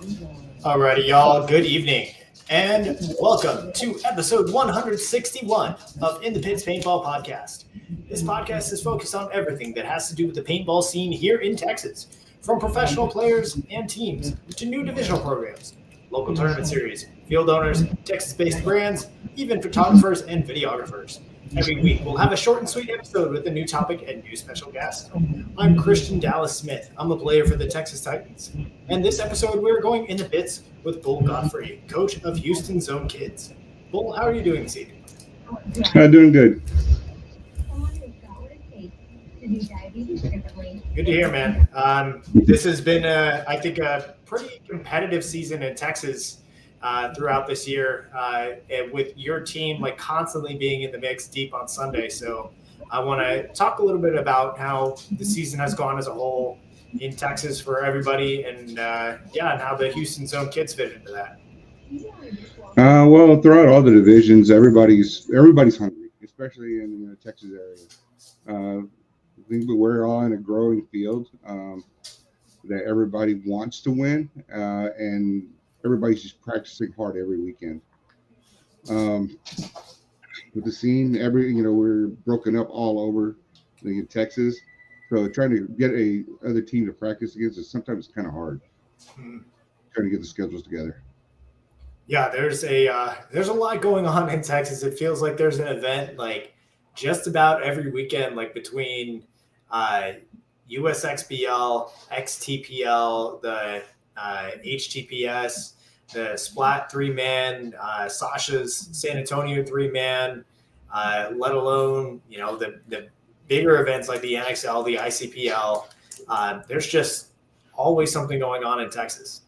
Alrighty, y'all. Good evening, and welcome to episode 161 of In the Pits Paintball Podcast. This podcast is focused on everything that has to do with the paintball scene here in Texas, from professional players and teams to new divisional programs, local tournament series, field owners, Texas-based brands, even photographers and videographers. Every week, we'll have a short and sweet episode with a new topic and new special guest. I'm Christian Dallas Smith. I'm a player for the Texas Titans. And this episode, we're going in the pits with Bull Godfrey, coach of Houston Zone Kidz. Bull, how are you doing this evening? Doing good. Good to hear, man. This has been, I think, a pretty competitive season in Texas throughout this year, and with your team like constantly being in the mix deep on Sunday. So I want to talk a little bit about how the season has gone as a whole in Texas for everybody, and and how the Houston Zone Kidz fit into that. Well, throughout all the divisions, everybody's hungry, especially in the Texas area. I think we're all in a growing field that everybody wants to win, and everybody's just practicing hard every weekend. With the scene, we're broken up all over in Texas, so trying to get a other team to practice against is sometimes kind of hard. Trying to get the schedules together. Yeah, there's a lot going on in Texas. It feels like there's an event like just about every weekend, like between USXBL, XTPL, the HTPS, the Splat 3-man, Sasha's San Antonio 3-man, let alone, the bigger events like the NXL, the ICPL. There's just always something going on in Texas.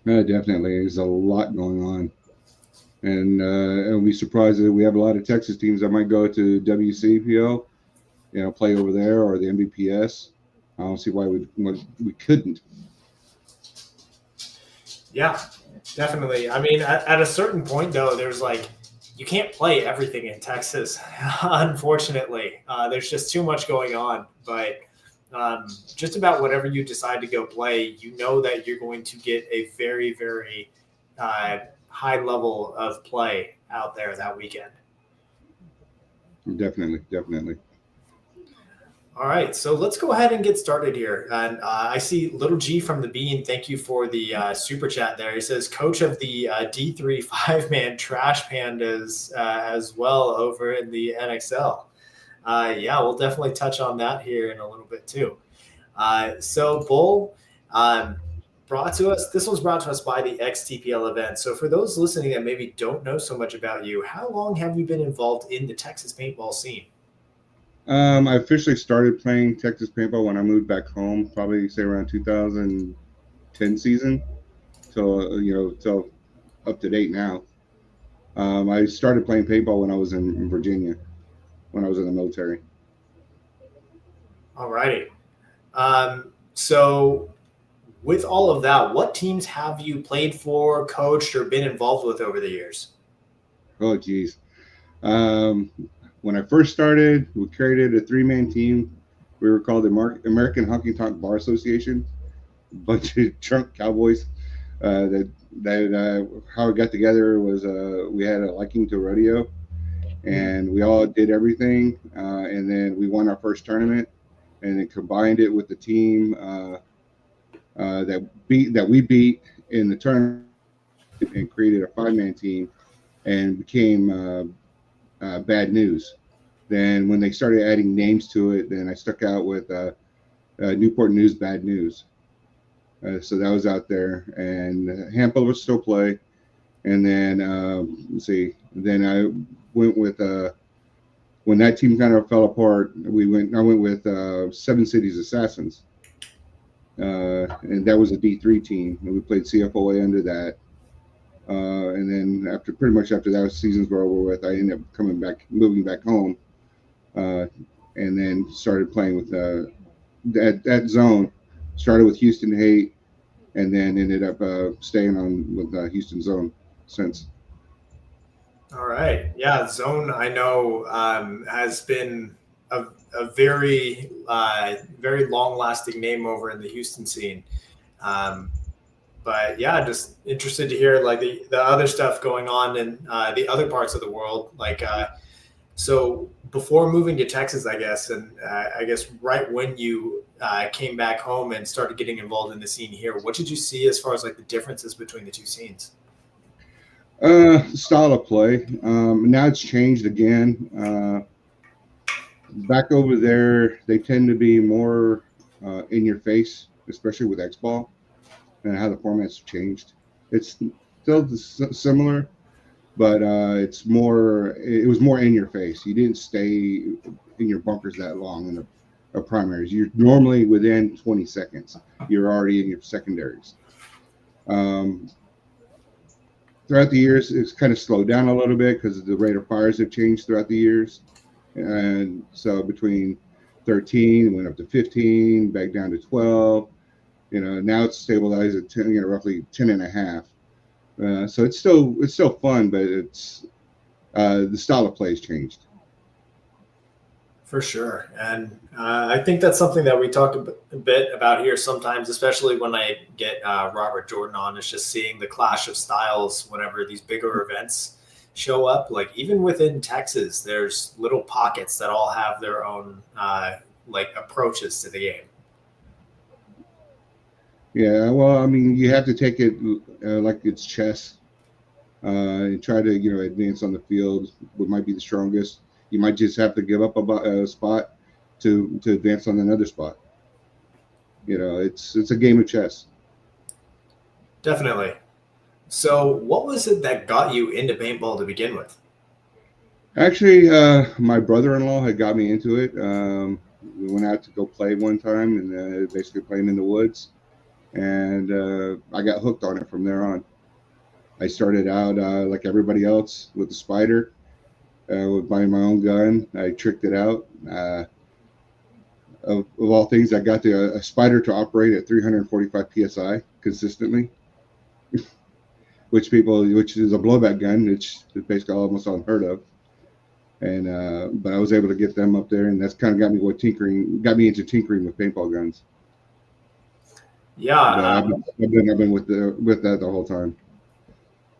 Definitely. There's a lot going on. And I'll be surprised that we have a lot of Texas teams that might go to WCPL, play over there, or the MBPS. I don't see why we couldn't. Yeah, definitely. I mean, at a certain point, though, there's you can't play everything in Texas, unfortunately. There's just too much going on. But just about whatever you decide to go play, you know that you're going to get a very, very high level of play out there that weekend. Definitely. All right, so let's go ahead and get started here. And I see Little G from the Bean. Thank you for the super chat there. He says, coach of the D3 5-man Trash Pandas as well over in the NXL. We'll definitely touch on that here in a little bit too. So Bull, this was brought to us by the XTPL event. So for those listening that maybe don't know so much about you, how long have you been involved in the Texas paintball scene? I officially started playing Texas paintball when I moved back home, probably say around 2010 season, till up to date now. I started playing paintball when I was in Virginia, when I was in the military. All righty. So with all of that, what teams have you played for, coached, or been involved with over the years? Oh, geez. When I first started, we created a 3-man team. We were called the American Honky Tonk Bar Association. A bunch of drunk cowboys. How we got together was we had a liking to rodeo, and we all did everything. And then we won our first tournament, and then combined it with the team that we beat in the tournament, and created a 5-man team, and became Bad News. Then when they started adding names to it, then I stuck out with Newport News Bad News. So that was out there, and a handful of us still play. And then then I went with when that team kind of fell apart. I went with 7 Cities Assassins, and that was a D3 team, and we played CFOA under that. And then pretty much after that seasons were over with, I ended up moving back home, and then started playing with that zone. Started with Houston Hate, and then ended up staying on with Houston Zone since. All right. Yeah, Zone, I know, has been a very, very long-lasting name over in the Houston scene. But yeah, just interested to hear like the other stuff going on in the other parts of the world. Like, so before moving to Texas, I guess, and I guess right when you came back home and started getting involved in the scene here, what did you see as far as like the differences between the two scenes? Style of play. Now it's changed again. Back over there, they tend to be more in your face, especially with X ball and how the formats changed. It's still similar, but it's more. It was more in your face. You didn't stay in your bunkers that long in the primaries. You're normally within 20 seconds. You're already in your secondaries. Throughout the years, it's kind of slowed down a little bit because the rate of fires have changed throughout the years. And so between 13, went up to 15, back down to 12. Now it's stabilized at 10, roughly 10 and a half. So it's still fun, but it's the style of play has changed. For sure. And I think that's something that we talked a bit about here sometimes, especially when I get Robert Jordan on, is just seeing the clash of styles whenever these bigger events show up. Like even within Texas, there's little pockets that all have their own like approaches to the game. Yeah, well, I mean, you have to take it like it's chess and try to, advance on the field. What might be the strongest. You might just have to give up a spot to advance on another spot. It's a game of chess. Definitely. So what was it that got you into paintball to begin with? Actually, my brother-in-law had got me into it. We went out to go play one time and basically playing in the woods. And I got hooked on it from there on. I started out like everybody else with the Spider. With buying my own gun. I tricked it out. Of all things, I got a Spider to operate at 345 psi consistently, which is a blowback gun, which is basically almost unheard of. And but I was able to get them up there, and that's kind of got me into tinkering with paintball guns. Yeah, I've been with that the whole time.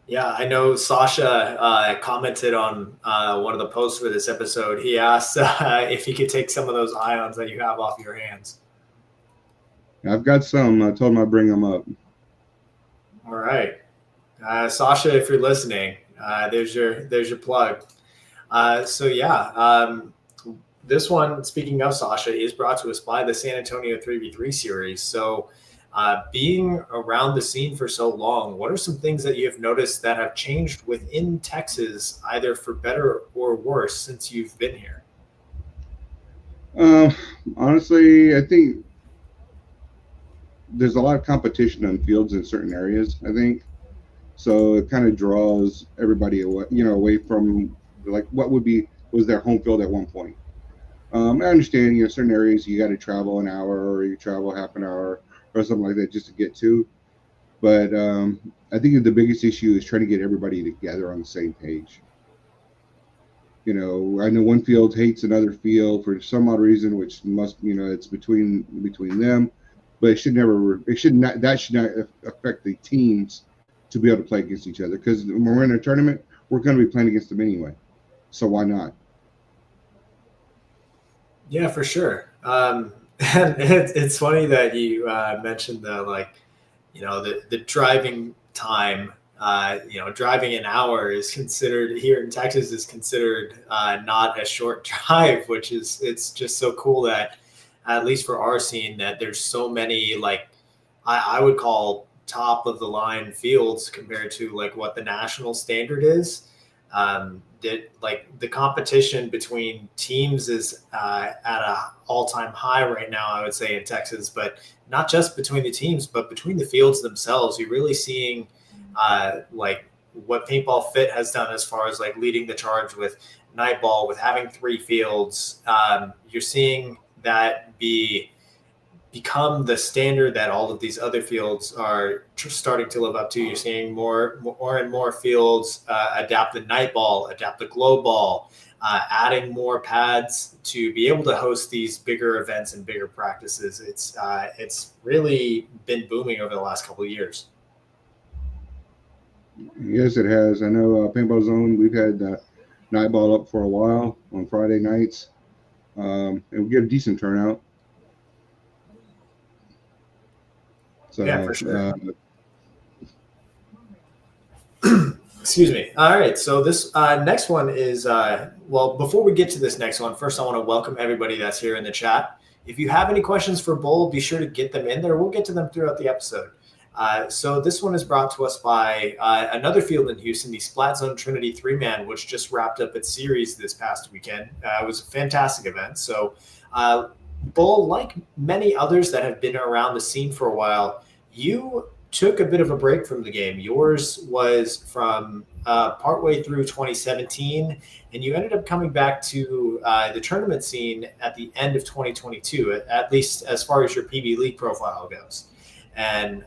Yeah, I know Sasha commented on one of the posts for this episode. He asked if he could take some of those ions that you have off your hands. I've got some. I told him I'd bring them up. All right. Sasha, if you're listening, there's your plug. So yeah, this one, speaking of Sasha, is brought to us by the San Antonio 3v3 series. So being around the scene for so long, what are some things that you have noticed that have changed within Texas, either for better or worse, since you've been here? Honestly, I think there's a lot of competition on fields in certain areas, I think. So it kind of draws everybody away from like what was their home field at one point. I understand, certain areas you got to travel an hour or you travel half an hour or something like that just to get to. But I think the biggest issue is trying to get everybody together on the same page. I know one field hates another field for some odd reason, which must, it's between them, but that should not affect the teams to be able to play against each other. Because when we're in a tournament, we're going to be playing against them anyway. So why not? Yeah, for sure. And it's funny that you mentioned the driving time. Driving an hour is considered here in Texas is considered not a short drive, it's just so cool that at least for our scene that there's so many I would call top of the line fields compared to like what the national standard is. The competition between teams is at a all-time high right now, I would say, in Texas, but not just between the teams, but between the fields themselves. You're really seeing what Paintball Fit has done as far as like leading the charge with Nightball, with having 3 fields. You're seeing that become the standard that all of these other fields are starting to live up to. You're seeing more and more fields adapt the Nightball, adapt the Glow Ball, adding more pads to be able to host these bigger events and bigger practices. It's really been booming over the last couple of years. Yes, it has. I know Paintball Zone, we've had night ball up for a while on Friday nights, and we get a decent turnout. So, yeah, for sure. Excuse me. All right. So this next one is, well, before we get to this next one, first I want to welcome everybody that's here in the chat. If you have any questions for Bull, be sure to get them in there. We'll get to them throughout the episode. So this one is brought to us by another field in Houston, the Splat Zone Trinity 3-man, which just wrapped up its series this past weekend. It was a fantastic event. So Bull, like many others that have been around the scene for a while, you took a bit of a break from the game. Yours was from partway through 2017, and you ended up coming back to the tournament scene at the end of 2022, at least as far as your PB League profile goes. And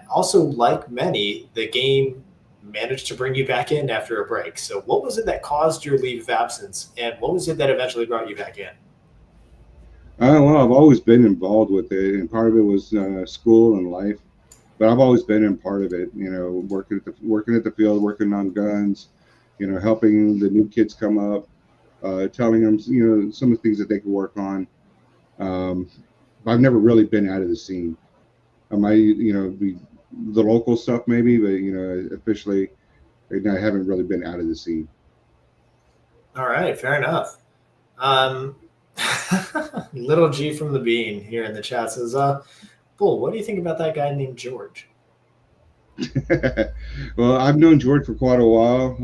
also, like many, the game managed to bring you back in after a break. So what was it that caused your leave of absence, and what was it that eventually brought you back in? Well, I've always been involved with it, and part of it was school and life. But I've always been in part of it, working at the field, working on guns, helping the new kids come up, telling them, some of the things that they could work on. I've never really been out of the scene. I might, be the local stuff maybe, but, officially, I haven't really been out of the scene. All right, fair enough. Little G from the Bean here in the chat says, Bull, what do you think about that guy named George? Well, I've known George for quite a while,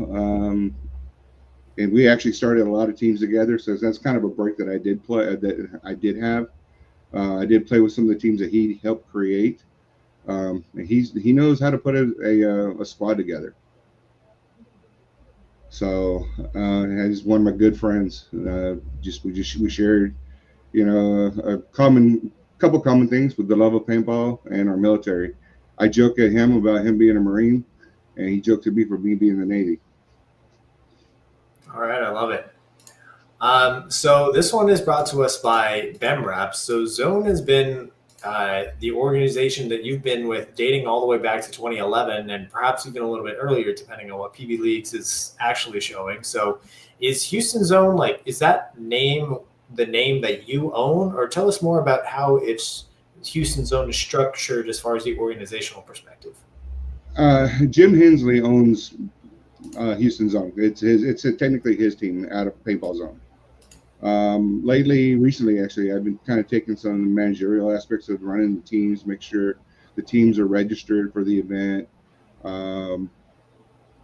and we actually started a lot of teams together. So that's kind of a break that I did play. That I did have. I did play with some of the teams that he helped create. And he knows how to put a squad together. So he's one of my good friends. We shared, a couple common things with the love of paintball and our military. I joke at him about him being a Marine, and he joked at me for me being in the Navy. All right, I love it. So this one is brought to us by BEMRAP. So Zone has been the organization that you've been with dating all the way back to 2011, and perhaps even a little bit earlier, depending on what PB Leagues is actually showing. So is Houston Zone, is that name the name that you own, or tell us more about how it's Houston Zone is structured as far as the organizational perspective? Jim Hensley owns Houston Zone. It's technically his team out of Paintball Zone. Recently, actually, I've been kind of taking some managerial aspects of running the teams, make sure the teams are registered for the event, how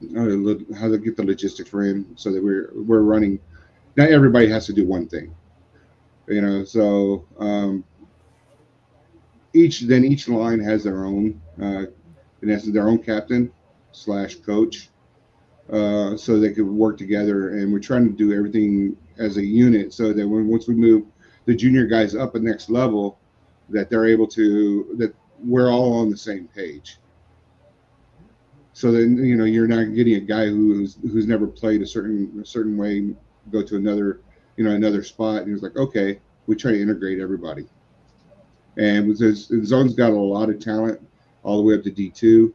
to get the logistics for him so that we're running. Not everybody has to do one thing. So each line has their own, in essence, their own captain / coach, so they could work together. And we're trying to do everything as a unit, so that once we move the junior guys up a next level, that they're able to, that we're all on the same page. So then you're not getting a guy who's never played a certain way go to another spot, and it's like, okay, we try to integrate everybody. And the Zone's got a lot of talent all the way up to D2,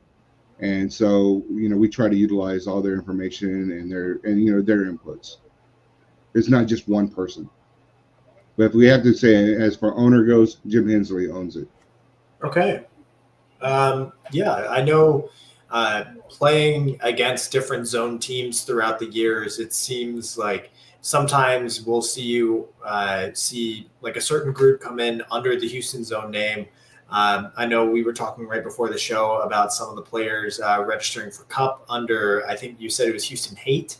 and so we try to utilize all their information and their inputs. It's not just one person. But if we have to say, as far owner goes, Jim Hensley owns it. Okay. Yeah, I know. Playing against different zone teams throughout the years, it seems like sometimes we'll see like a certain group come in under the Houston Zone name. I know we were talking right before the show about some of the players registering for Cup under, I think you said it was Houston Hate.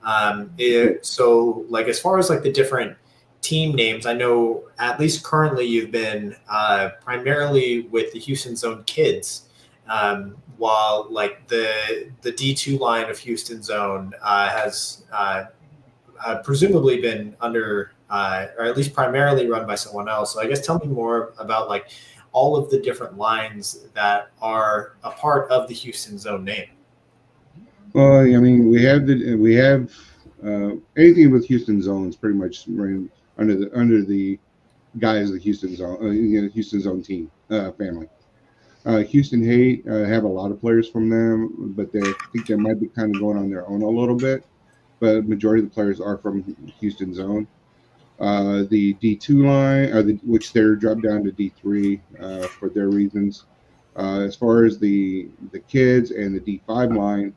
So as far as the different team names, I know at least currently you've been primarily with the Houston Zone Kidz. While the D2 line of Houston Zone has presumably been under, or at least primarily run by someone else. So I guess tell me more about all of the different lines that are a part of the Houston Zone name. Well, I mean, we have anything with Houston Zone is pretty much right under the guys of the Houston Zone, Houston Zone team family. Houston Hate have a lot of players from them, but I think they might be kind of going on their own a little bit. But majority of the players are from Houston Zone. The D2 line, which they're dropped down to D3 for their reasons. As far as the kids and the D5 line,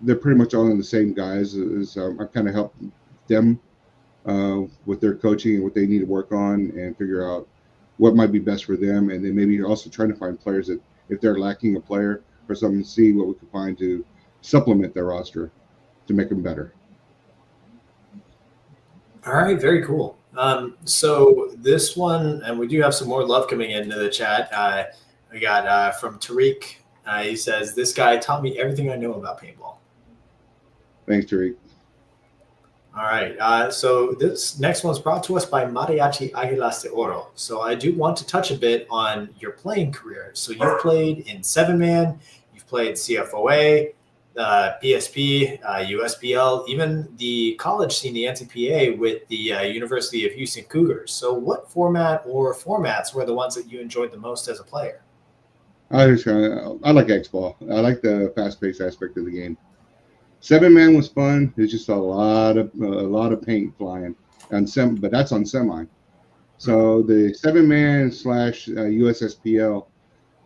they're pretty much all in the same guys. I kind of help them with their coaching and what they need to work on and figure out what might be best for them. And then maybe also trying to find players that if they're lacking a player or something, see what we can find to supplement their roster to make them better. All right, very cool. So this one, and we do have some more love coming into the chat. We got from Tariq. He says, "This guy taught me everything I know about paintball." Thanks, Tariq. All right. So this next one's brought to us by Mariachi Aguilas de Oro. So I do want to touch a bit on your playing career. So you've played in 7-man, you've played CFOA, PSP, USPL, even the college scene, the NCPA with the University of Houston Cougars. So what format or formats were the ones that you enjoyed the most as a player? I like X-Ball. I like the fast-paced aspect of the game. 7-man was fun. It's just a lot of paint flying, but that's on semi. So the 7-man / USSPL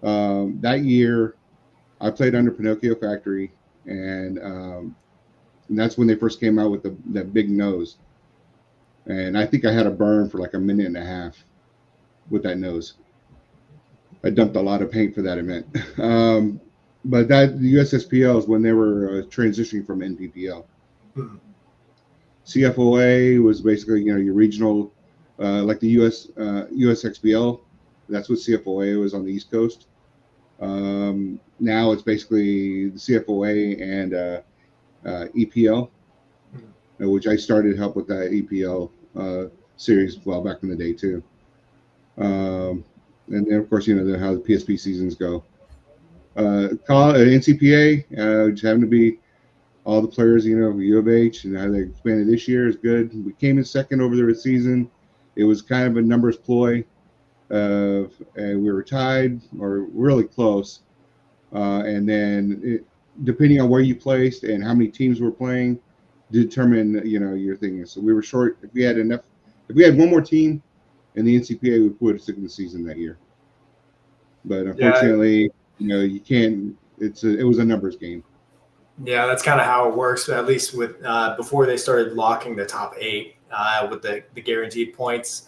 that year, I played under Pinocchio Factory, and that's when they first came out with that big nose. And I think I had a burn for like a minute and a half with that nose. I dumped a lot of paint for that event. But the USSPL is when they were transitioning from NPPL. Hmm. CFOA was basically, your regional, like the USXPL. That's what CFOA was on the East Coast. Now it's basically the CFOA and EPL, which I started help with that EPL series back in the day too. And then of course, how the PSP seasons go. NCPA, which happened to be all the players, U of H, and how they expanded this year is good. We came in second over the season. It was kind of a numbers ploy, and we were tied or really close. And then depending on where you placed and how many teams were playing, determine your thing. So we were short. If we had one more team in the NCPA, we would have taken the season that year. But unfortunately, you can't. It was a numbers game. Yeah, that's kind of how it works. At least with before they started locking the top 8 with the guaranteed points.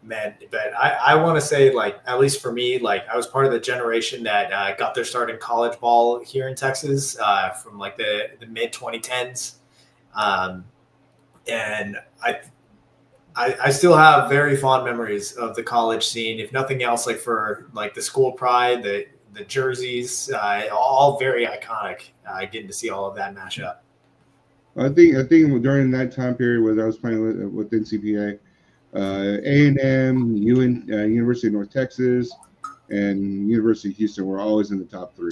Man, but I want to say, like, at least for me, like, I was part of the generation that got their start in college ball here in Texas from like the mid 2010s, and I still have very fond memories of the college scene. If nothing else, like for like the school pride, the jerseys, all very iconic. Getting to see all of that mash up. I think during that time period where I was playing with NCPA, A&M, University of North Texas, and University of Houston were always in the top 3.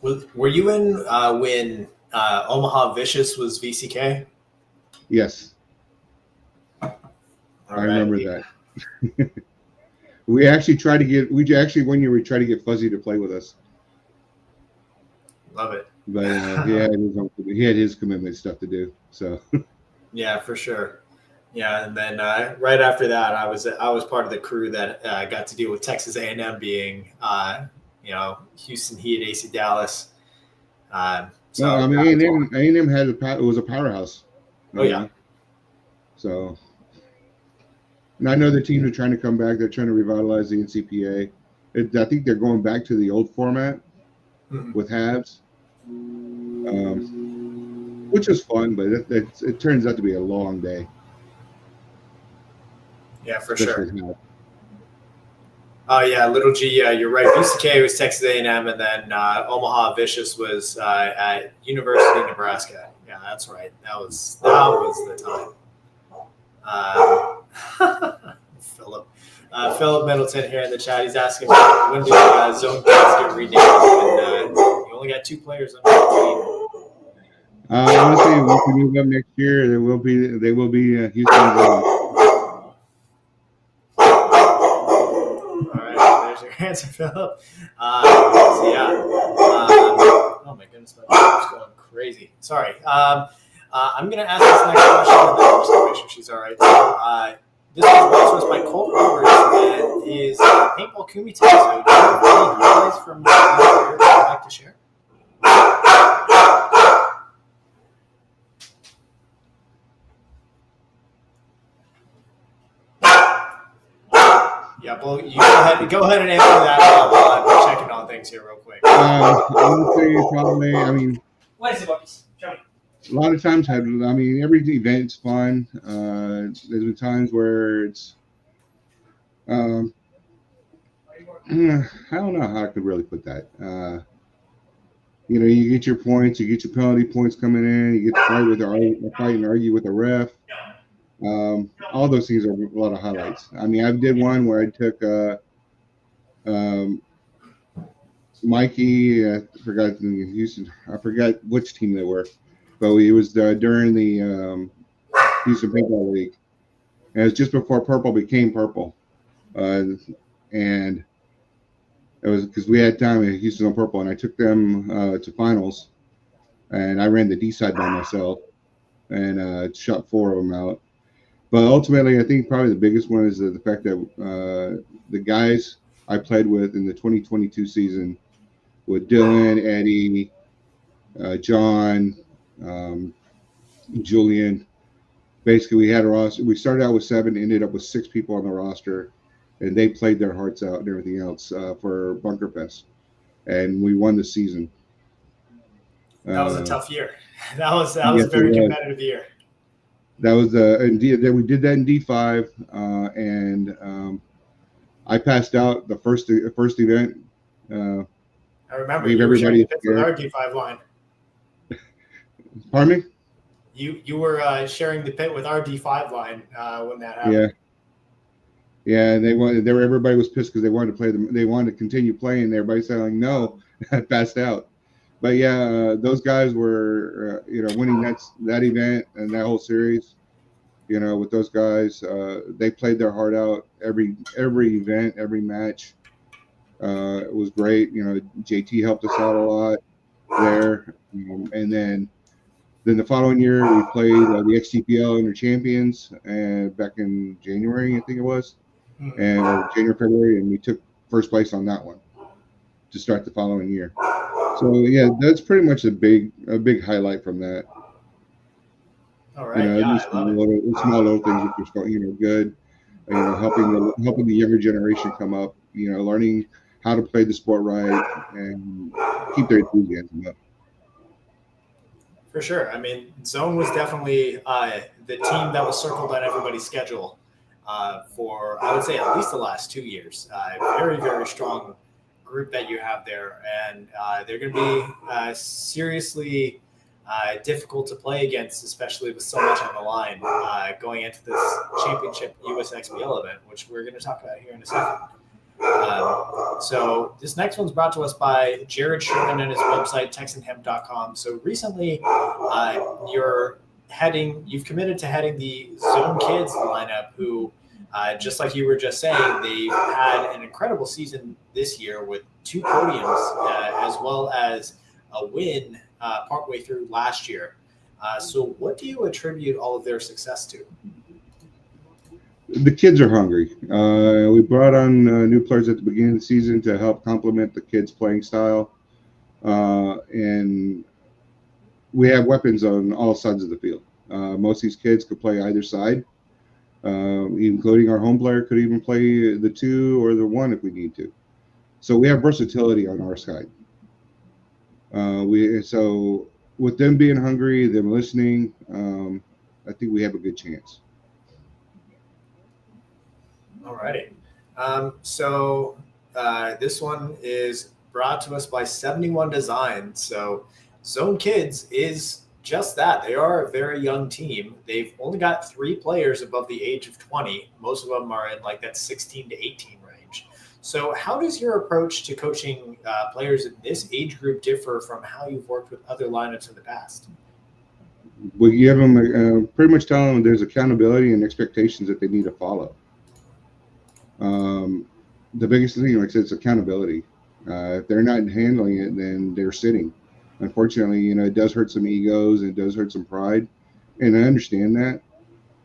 Were you in when Omaha Vicious was VCK? Yes. I remember that. We actually one year we tried to get Fuzzy to play with us. Love it. But he had his commitment stuff to do. So. Yeah, for sure. Yeah, and then right after that, I was part of the crew that got to deal with Texas A&M being, Houston Heat, AC Dallas. So I mean, A&M was a powerhouse. Oh yeah. So, and I know the teams are trying to come back. They're trying to revitalize the NCPA. I think they're going back to the old format with halves, which is fun, but it turns out to be a long day. Yeah, for sure. Oh yeah, Little G. You're right. VCK was Texas A&M, and then Omaha Vicious was at University of Nebraska. Yeah, that's right. That was the time. Philip. Philip Middleton here in the chat. He's asking when do Zone Kidz get renamed? And you only got 2 players on your team. Honestly, once we move up next year, they will be Houston Zone. All right, there's your answer, Philip. So yeah. Oh my goodness, my computer's going crazy. Sorry. I'm gonna ask this next question, and then just to make sure she's all right. So, this was brought to us by Colt Roberts and is Paintball Kumite. So, do you have any highlights from your career that you'd like to share? Yeah, well, you go ahead and answer that while I'm checking on things here real quick. I would say probably. I mean, what is it, puppies? Show me. a lot of times, every event's fun. There's been times where it's, I don't know how I could really put that. You get your points, you get your penalty points coming in, you get to fight and argue with the ref. All those things are a lot of highlights. I mean, I did one where I took Mikey. I forgot Houston. I forgot which team they were, but it was during the Houston Paintball League, and it was just before Purple became Purple, and it was because we had time at Houston on Purple, and I took them to finals, and I ran the D side by myself, and shot 4 of them out. But ultimately, I think probably the biggest one is the fact that the guys I played with in the 2022 season with Dylan, Eddie, John, Julian. Basically, we had a roster. We started out with 7, ended up with 6 people on the roster, and they played their hearts out and everything else for Bunker Fest, and we won the season. That was a tough year. That was a very competitive year. That was we did that in D5, and I passed out the first event. I remember you were sharing the pit with our D5 line. Pardon me? You were sharing the pit with our D5 line when that happened. Yeah, and everybody was pissed because they wanted to play them. They wanted to continue playing. Everybody said like, no, I passed out. But yeah, those guys were winning that event and that whole series. With those guys, they played their heart out every event, every match. It was great. JT helped us out a lot there, and then the following year we played the XTPL Inter Champions, and back in January I think it was, and January February, and we took first place on that one to start the following year. So yeah, that's pretty much a big highlight from that. All right, small little things which are good. Helping the younger generation come up. Learning how to play the sport right and keep their enthusiasm up. For sure. I mean, Zone was definitely the team that was circled on everybody's schedule for, I would say, at least the last 2 years. Very, very strong group that you have there, and they're going to be seriously difficult to play against, especially with so much on the line going into this championship USXBL event, which we're going to talk about here in a second. So this next one's brought to us by Jared Sherman and his website, TexanHemp.com. So recently, you've committed to heading the Zone Kidz lineup, who, just like you were just saying, they've had an incredible season this year with 2 podiums, as well as a win partway through last year. So what do you attribute all of their success to? The kids are hungry. We brought on new players at the beginning of the season to help complement the kids' playing style. And we have weapons on all sides of the field. Most of these kids could play either side, including our home player could even play the 2 or the 1 if we need to. So we have versatility on our side. So with them being hungry, them listening, I think we have a good chance. All righty. So this one is brought to us by 71 Design. So Zone Kidz is just that. They are a very young team. They've only got 3 players above the age of 20. Most of them are in like that 16 to 18 range. So how does your approach to coaching players in this age group differ from how you've worked with other lineups in the past? We give them pretty much tell them there's accountability and expectations that they need to follow. The biggest thing, like I said, is accountability. If they're not handling it, then they're sitting. Unfortunately, it does hurt some egos and it does hurt some pride, and I understand that.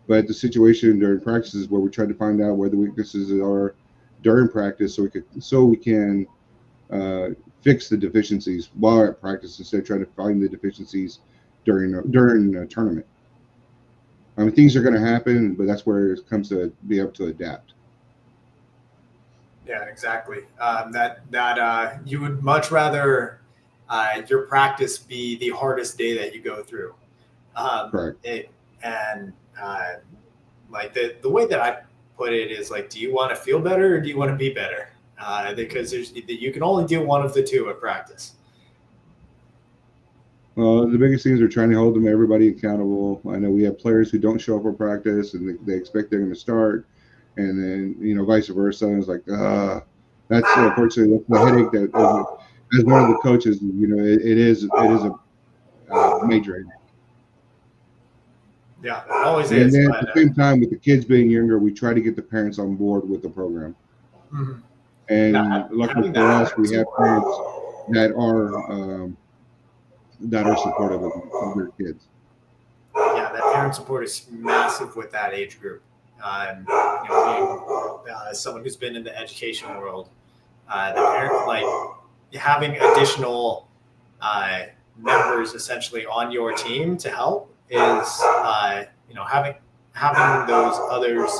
But the situation during practices where we try to find out where the weaknesses are during practice, so we can fix the deficiencies while at practice instead of trying to find the deficiencies during a tournament. I mean, things are going to happen, but that's where it comes to be able to adapt. Yeah, exactly. That you would much rather your practice be the hardest day that you go through. Correct. Like the way that I put it is like, do you want to feel better or do you want to be better? Because you can only do one of the two at practice. Well, the biggest things are trying to hold everybody accountable. I know we have players who don't show up for practice and they expect they're going to start, and then vice versa. It's like, that's unfortunately that's the headache that as one of the coaches, it is a major headache. Yeah, it always and is. And then at the same time, with the kids being younger, we try to get the parents on board with the program. Mm-hmm. And luckily for us, we have parents that are supportive of their kids. Yeah, that parent support is massive with that age group. Being someone who's been in the education world, the parent, like having additional members essentially on your team to help is having those others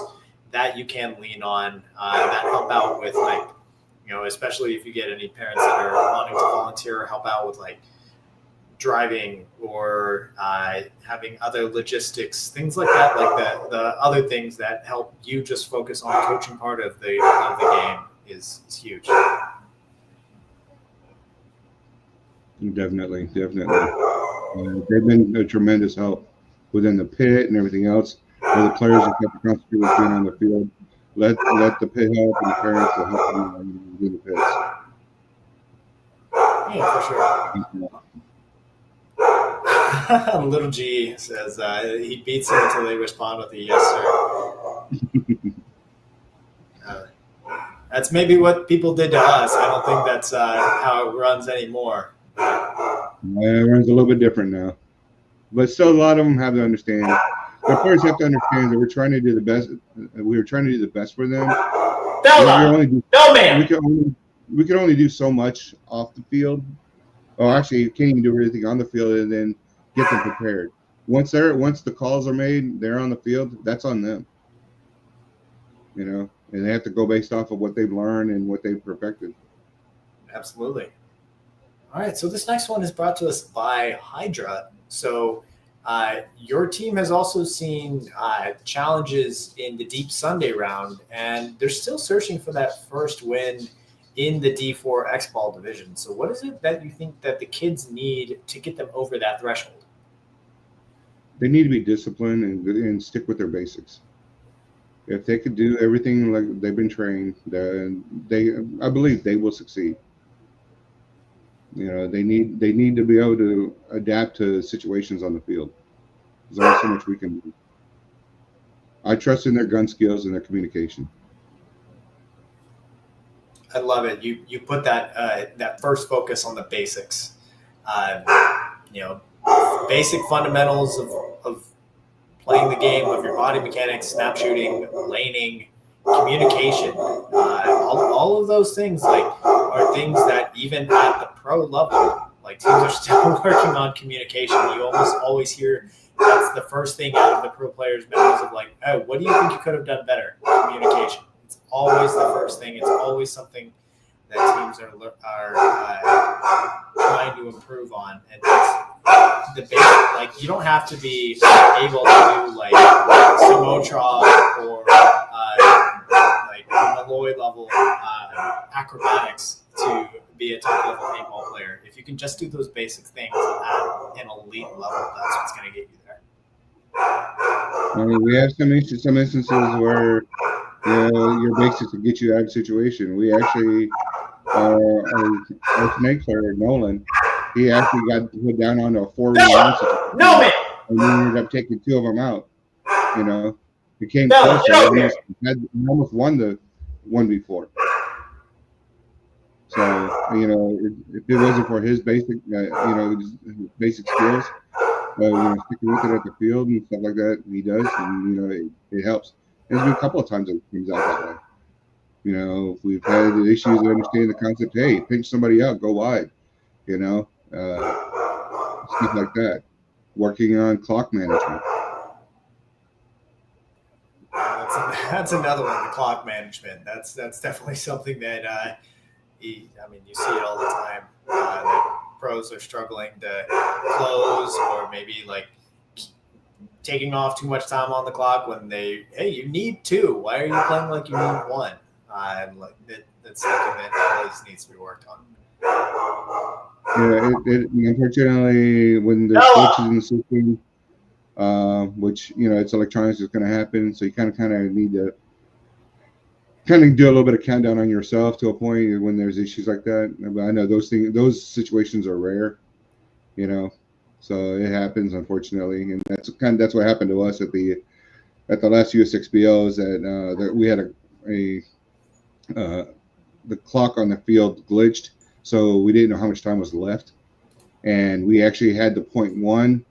that you can lean on that help out with especially if you get any parents that are wanting to volunteer or help out with driving or having other logistics, things like that, like the other things that help you just focus on the coaching part of the game is huge. Definitely. They've been a tremendous help within the pit and everything else. Where the players just have to concentrate with being on the field. Let the pit help and the parents will help them in the pits. Yeah, for sure. Little G says he beats them until they respond with a yes, sir. That's maybe what people did to us. I don't think that's how it runs anymore. It runs a little bit different now. But still, a lot of them have to understand. The players have to understand that we're trying to do the best. We're trying to do the best for them. We can only do so much off the field. Oh, actually, you can't even do anything on the field and then get them prepared. Once the calls are made, they're on the field. That's on them. And they have to go based off of what they've learned and what they've perfected. Absolutely. All right, so this next one is brought to us by Hydra. So your team has also seen challenges in the Deep Sunday round, and they're still searching for that first win in the D4 X-Ball division. So what is it that you think that the kids need to get them over that threshold? They need to be disciplined and stick with their basics. If they could do everything like they've been trained, then I believe they will succeed. They need to be able to adapt to situations on the field. There's only so much we can do. I trust in their gun skills and their communication. I love it. You put that first focus on the basics. Basic fundamentals of playing the game, of your body mechanics, snap shooting, laning, communication. All of those things are things that even at the pro level, teams are still working on communication. You almost always hear that's the first thing out of the pro players' mouths of oh, what do you think you could have done better? Communication. It's always the first thing. It's always something that teams are trying to improve on. And it's the basic. You don't have to be able to do Samotrov or Malloy level acrobatics to be a top level paintball player. If you can just do those basic things and a elite level, that's what's going to get you there. I mean, we have some instances where your basics will get you out of situation. We actually, our snake player Nolan, he actually got put down onto a 4v1 situation, man. and we ended up taking 2 of them out. You know, it came Bella, closer. get over We almost won the 1v4. So if it wasn't for his basic, his basic skills, sticking with it at the field and stuff like that, he does, and it helps. There's been a couple of times it comes out that way. If we've had issues understanding the concept, hey, pinch somebody out, go wide, stuff like that. Working on clock management. That's another one, the clock management. That's definitely something that you see it all the time. That pros are struggling to close, or maybe like taking off too much time on the clock when you need 2. Why are you playing like you need 1? And like that's something that always needs to be worked on. Yeah, unfortunately, when there's glitches in the system, which it's electronics, is going to happen. So you kind of need to kind of do a little bit of countdown on yourself to a point when there's issues like that. But I know those situations are rare, so it happens, unfortunately, and that's what happened to us at the last USXBOs. That we had the clock on the field glitched, so we didn't know how much time was left, and we actually had the 0.1,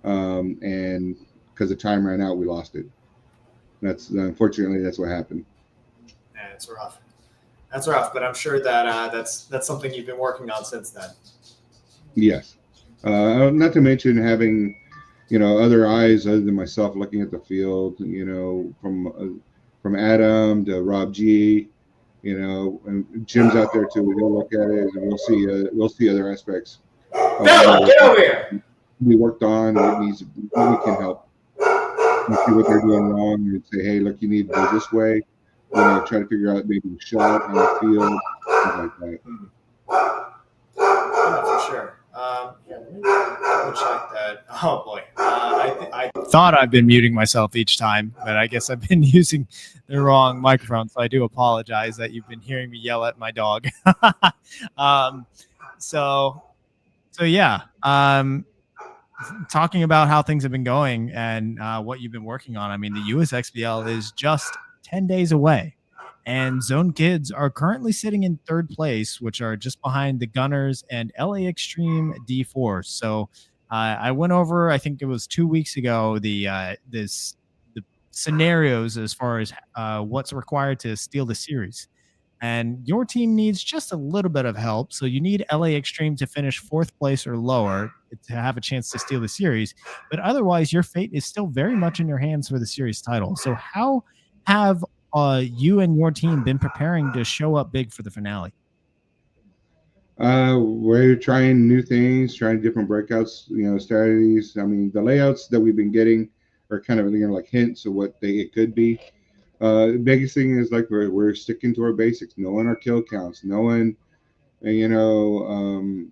and because the time ran out, we lost it. Unfortunately that's what happened. Yeah, it's rough. That's rough, but I'm sure that that's something you've been working on since then. Yes. Not to mention having, other eyes other than myself looking at the field, from Adam to Rob G, and Jim's out there too. We'll look at it and we'll see other aspects. Bella, get over here. We worked on we can help. We see what they're doing wrong and say, hey, look, you need to go this way. Try to figure out maybe a shot on the field, things like that. Yeah, for sure. Let me double check that. Oh boy, I thought I've been muting myself each time, but I guess I've been using the wrong microphone, so I do apologize that you've been hearing me yell at my dog. So yeah. Talking about how things have been going and what you've been working on. I mean, the USXBL is just 10 days away, and Zone Kidz are currently sitting in 3rd place, which are just behind the Gunners and LA Extreme D4. So I went over, I think it was 2 weeks ago, the scenarios as far as what's required to steal the series. And your team needs just a little bit of help. So you need LA Extreme to finish 4th place or lower to have a chance to steal the series. But otherwise, your fate is still very much in your hands for the series title. So how have you and your team been preparing to show up big for the finale? We're trying new things, trying different breakouts, strategies. I mean, the layouts that we've been getting are kind of like hints of what it could be. The biggest thing is like we're sticking to our basics, knowing our kill counts, knowing, going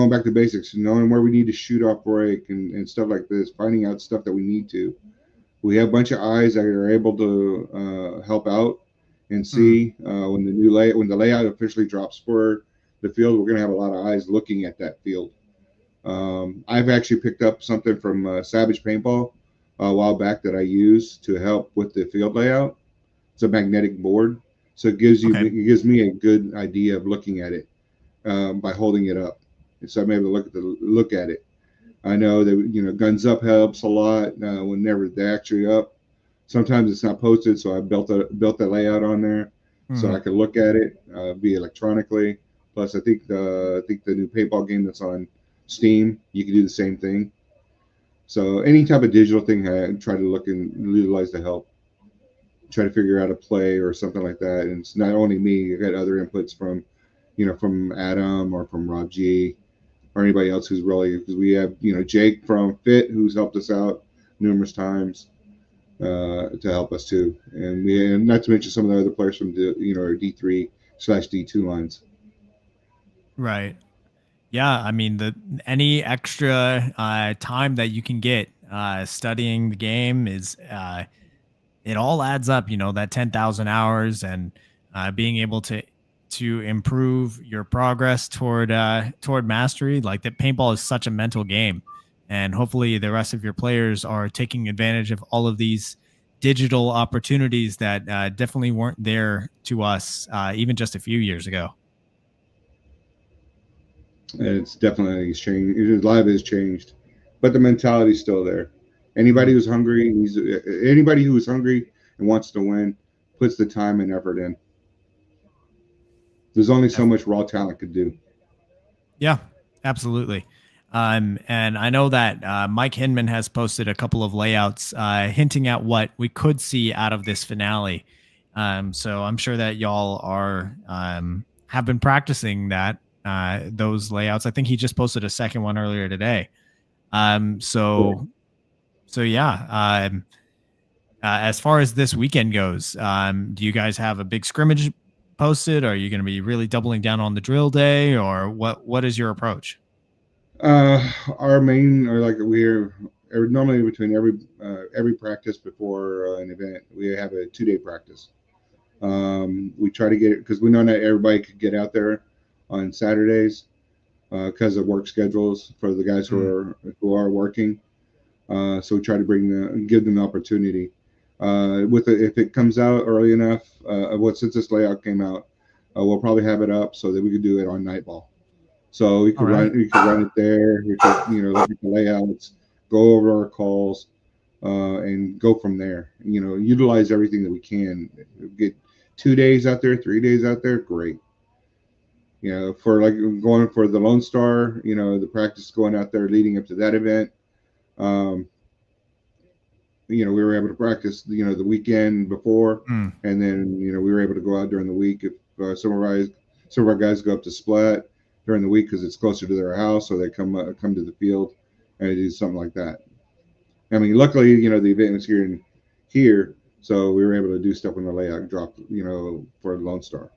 back to basics, knowing where we need to shoot off break and stuff like this, finding out stuff that we need to. We have a bunch of eyes that are able to help out and see when the layout officially drops for the field. We're going to have a lot of eyes looking at that field. I've actually picked up something from Savage Paintball a while back that I use to help with the field layout. It's a magnetic board, so it gives me a good idea of looking at it by holding it up, and so I'm able to look at it. I know that guns up helps a lot whenever they're actually up. Sometimes it's not posted, so I built the layout on there so I can look at it via electronically. Plus, I think the new paintball game that's on Steam, you can do the same thing. So any type of digital thing, I try to look and utilize to help. Try to figure out a play or something like that. And it's not only me. I got other inputs from Adam or from Rob G or anybody else who's really, because we have Jake from Fit who's helped us out numerous times to help us too, and not to mention some of the other players from our D3/D2 lines. Right. Yeah, I mean, any extra time that you can get studying the game is it all adds up. That 10,000 hours and being able to improve your progress toward mastery. Like that, paintball is such a mental game, and hopefully the rest of your players are taking advantage of all of these digital opportunities that definitely weren't there to us even just a few years ago. It's definitely changed. Live has changed, but the mentality's still there. Anybody who's hungry, anybody who is hungry and wants to win, puts the time and effort in. There's only so much raw talent could do. Yeah, absolutely. And I know that Mike Hinman has posted a couple of layouts hinting at what we could see out of this finale. So I'm sure that y'all are have been practicing those layouts. I think he just posted a second one earlier today. So yeah. As far as this weekend goes, do you guys have a big scrimmage posted? Are you going to be really doubling down on the drill day, or what is your approach? Our main, or like we're normally between every practice before an event, we have a 2-day practice. We try to get it because we know not everybody could get out there on Saturdays because of work schedules for the guys who are working. So we try to give them the opportunity. If it comes out early enough, since this layout came out, we'll probably have it up so that we could do it on Nightball. So we could run it there. We could look at the layouts, go over our calls, and go from there. Utilize everything that we can. Get 2 days out there, 3 days out there, great. For like going for the Lone Star, the practice going out there leading up to that event. We were able to practice, the weekend before, and then we were able to go out during the week. If some of our guys go up to Splat during the week because it's closer to their house, so they come to the field and do something like that. I mean, luckily, the event was here, so we were able to do stuff when the layout dropped, for Lone Star.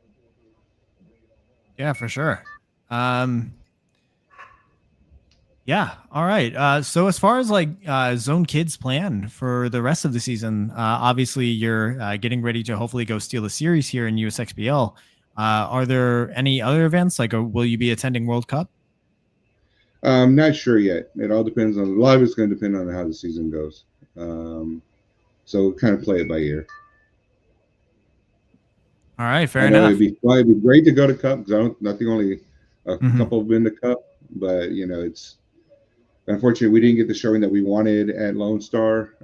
Yeah, for sure. Yeah. All right. So as far as like Zone Kidz plan for the rest of the season, obviously you're getting ready to hopefully go steal a series here in USXBL. Are there any other events? Like, will you be attending World Cup? Not sure yet. It all depends on. A lot of it's going to depend on how the season goes. So kind of play it by ear. All right, fair enough. It'd be great to go to Cup because I think only a couple have been to Cup, but it's unfortunate we didn't get the showing that we wanted at Lone Star.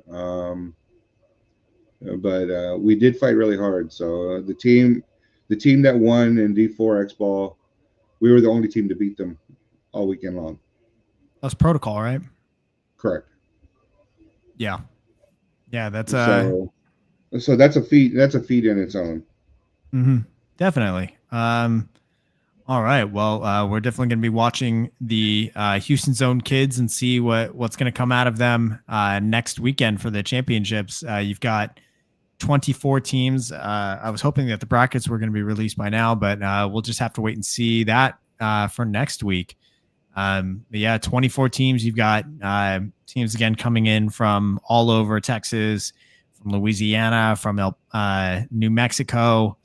But we did fight really hard. So the team that won in D4 X Ball, we were the only team to beat them all weekend long. That's protocol, right? Correct. Yeah. That's so that's a feat. That's a feat in its own. Definitely. All right. Well, we're definitely going to be watching the Houston Zone Kidz and see what's going to come out of them next weekend for the championships. You've got 24 teams. I was hoping that the brackets were going to be released by now, but we'll just have to wait and see that for next week. But yeah, 24 teams. You've got teams again coming in from all over Texas, from Louisiana, from New Mexico.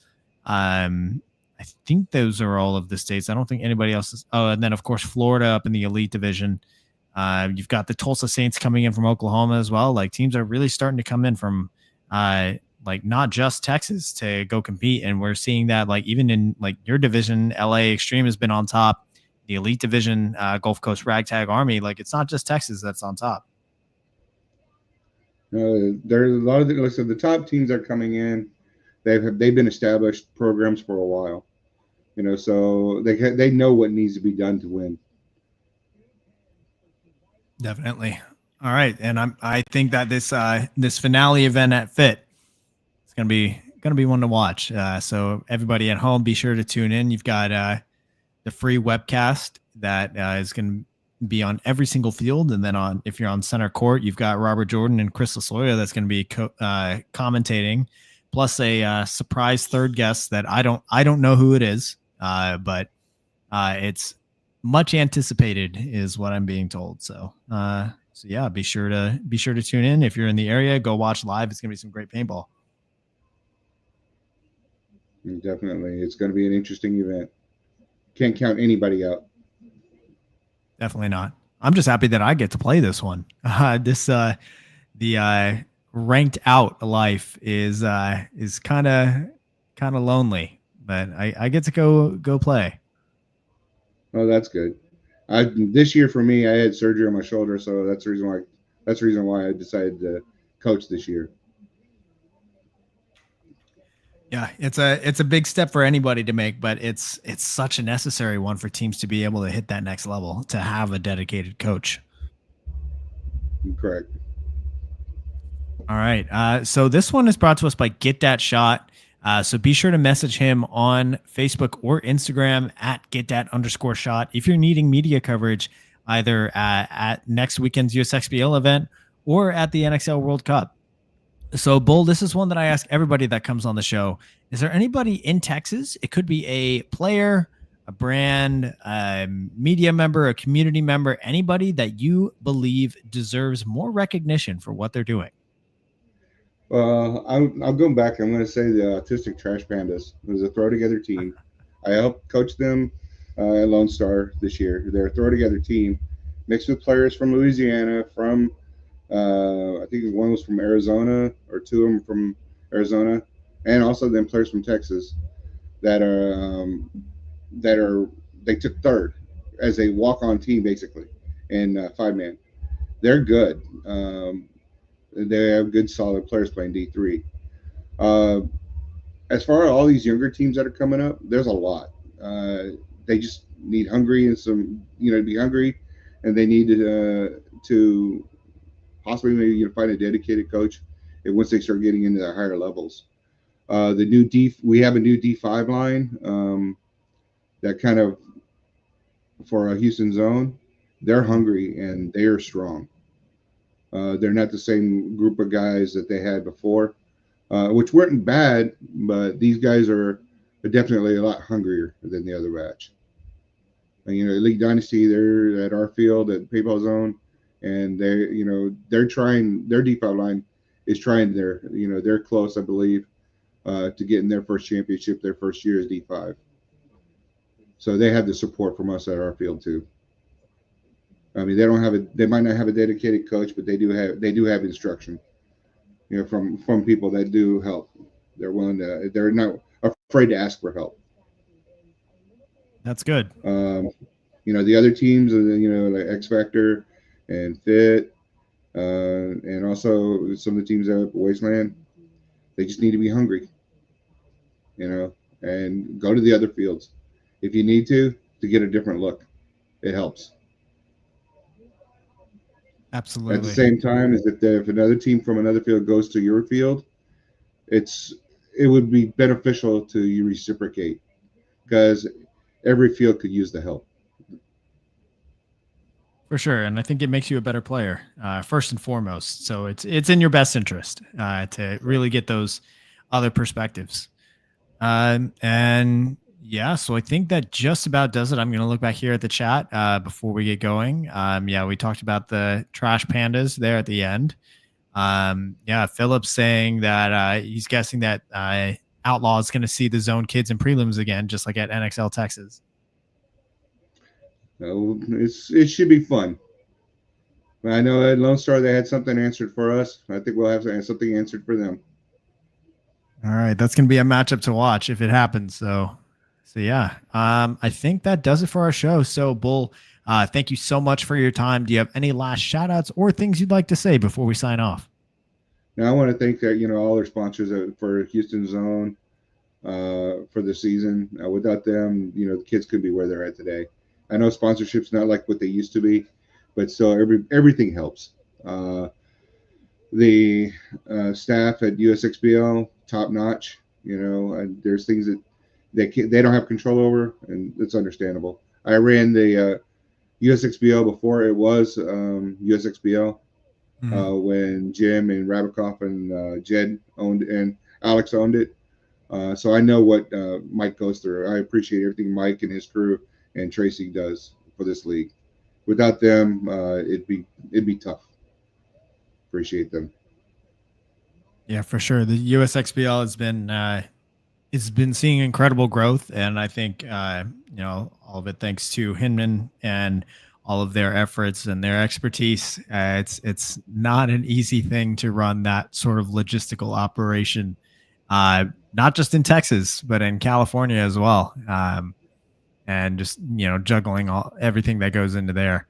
I think those are all of the states. I don't think anybody else is. Oh, and then of course Florida up in the elite division. You've got the Tulsa Saints coming in from Oklahoma as well. Like teams are really starting to come in from like not just Texas to go compete, and we're seeing that like even in like your division, LA Extreme has been on top. The elite division, Gulf Coast Ragtag Army, like it's not just Texas that's on top. There's a lot of the top teams that are coming in. They've been established programs for a while, so they know what needs to be done to win. Definitely. All right, and I think that this finale event at Fit is gonna be one to watch. So everybody at home, be sure to tune in. You've got the free webcast that is going to be on every single field, and then if you're on center court, you've got Robert Jordan and Chris Lasoya that's going to be commentating, plus a surprise third guest that I don't know who it is, but it's much anticipated is what I'm being told. So yeah, be sure to tune in. If you're in the area, go watch live. It's going to be some great paintball. Definitely. It's going to be an interesting event. Can't count anybody out. Definitely not. I'm just happy that I get to play this one. The ranked out life is kind of lonely, but I get to go play. Oh, that's good. This year for me, I had surgery on my shoulder, so that's the reason why I decided to coach this year. Yeah, it's a big step for anybody to make, but it's such a necessary one for teams to be able to hit that next level, to have a dedicated coach. Correct. All right. So this one is brought to us by Get That Shot. So be sure to message him on Facebook or Instagram at @GetThat_shot if you're needing media coverage, either at next weekend's USXBL event or at the NXL World Cup. So, Bull, this is one that I ask everybody that comes on the show. Is there anybody in Texas? It could be a player, a brand, a media member, a community member, anybody that you believe deserves more recognition for what they're doing. I'll go back. I'm going to say the Autistic Trash Pandas. It was a throw-together team. I helped coach them at Lone Star this year. They're a throw-together team mixed with players from Louisiana, from I think one was from Arizona, or two of them from Arizona, and also then players from Texas that they took third as a walk-on team basically in 5-man. They're good. They have good solid players playing D3. As far as all these younger teams that are coming up, there's a lot. They just need hungry and to be hungry, and they need to possibly maybe find a dedicated coach, and once they start getting into the higher levels. We have a new D5 line that kind of for a Houston Zone. They're hungry and they are strong. They're not the same group of guys that they had before, which weren't bad, but these guys are definitely a lot hungrier than the other batch. And, League Dynasty, they're at our field at Paintball Zone, and they're trying. Their D5 line is trying they're close, I believe, to getting their first championship, their first year as D5. So they have the support from us at our field too. I mean, they might not have a dedicated coach, but they do have instruction, from people that do help. They're not afraid to ask for help. That's good. The other teams, like X Factor and Fit, and also some of the teams out at Wasteland, they just need to be hungry, and go to the other fields if you need to get a different look. It helps. Absolutely. At the same time, is that if another team from another field goes to your field, it would be beneficial to you reciprocate, because every field could use the help. For sure, and I think it makes you a better player, first and foremost. So it's in your best interest to really get those other perspectives. And yeah, so I think that just about does it. I'm going to look back here at the chat before we get going. Yeah, we talked about the trash pandas there at the end. Yeah, Philip's saying that he's guessing that Outlaw is going to see the Zone Kidz in prelims again, just like at NXL Texas. No, it should be fun. I know at Lone Star they had something answered for us. I think we'll have something answered for them. All right, that's going to be a matchup to watch if it happens. So yeah, I think that does it for our show. So Bull, thank you so much for your time. Do you have any last shout outs or things you'd like to say before we sign off? Now, I want to thank all our sponsors for Houston Zone for the season. Without them, the kids could be where they're at today. I know sponsorship's not like what they used to be, but still everything helps. The staff at USXBL, top notch. And there's things that they don't have control over, and it's understandable. I ran the USXBL before it was USXBL. When Jim and Rabikoff and Jed owned and Alex owned it. So I know what Mike goes through. I appreciate everything Mike and his crew and Tracy does for this league. Without them, it'd be tough. Appreciate them. Yeah, for sure. The USXBL has been it's been seeing incredible growth, and I think all of it thanks to Hinman and all of their efforts and their expertise. It's not an easy thing to run that sort of logistical operation, not just in Texas but in California as well, and just juggling everything that goes into there.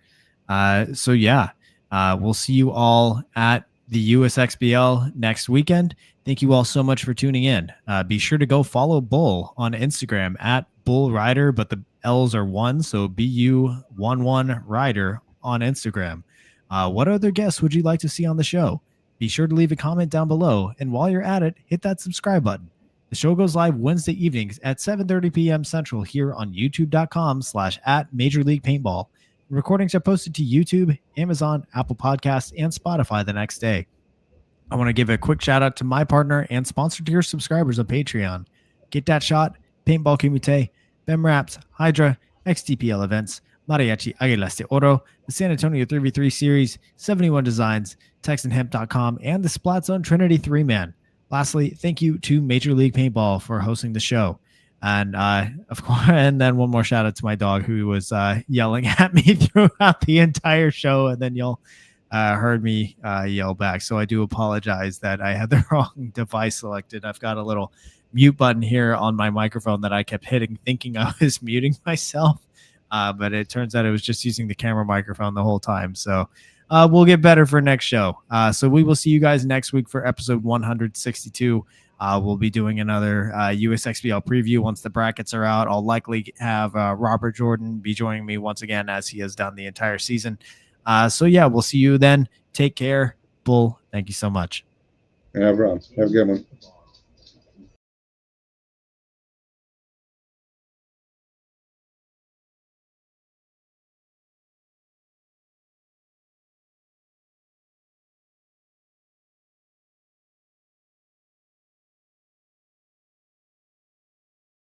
So yeah, we'll see you all at the USXBL next weekend. Thank you all so much for tuning in. Be sure to go follow Bull on Instagram at Bull Rider, but the L's are 1, so BU11 Rider on Instagram. What other guests would you like to see on the show? Be sure to leave a comment down below, and while you're at it, hit that subscribe button. The show goes live Wednesday evenings at 7:30 p.m. Central here on youtube.com/@Major League Paintball. Recordings are posted to YouTube, Amazon, Apple Podcasts, and Spotify the next day. I want to give a quick shout out to my partner and sponsor tier subscribers on Patreon. Get That Shot, Paintball Kumite, Bem Raps, Hydra, XTPL Events, Mariachi Aguilas de Oro, the San Antonio 3v3 Series, 71 Designs, TexanHemp.com, and the Splat Zone Trinity 3-Man. Lastly, thank you to Major League Paintball for hosting the show. And of course, and then one more shout out to my dog who was yelling at me throughout the entire show, and then y'all heard me yell back. So I do apologize that I had the wrong device selected. I've got a little mute button here on my microphone that I kept hitting, thinking I was muting myself, but it turns out it was just using the camera microphone the whole time. So we'll get better for next show. So we will see you guys next week for episode 162. We'll be doing another USXBL preview once the brackets are out. I'll likely have Robert Jordan be joining me once again, as he has done the entire season. So yeah, we'll see you then. Take care. Bull, thank you so much. Yeah, Rob. Have a good one.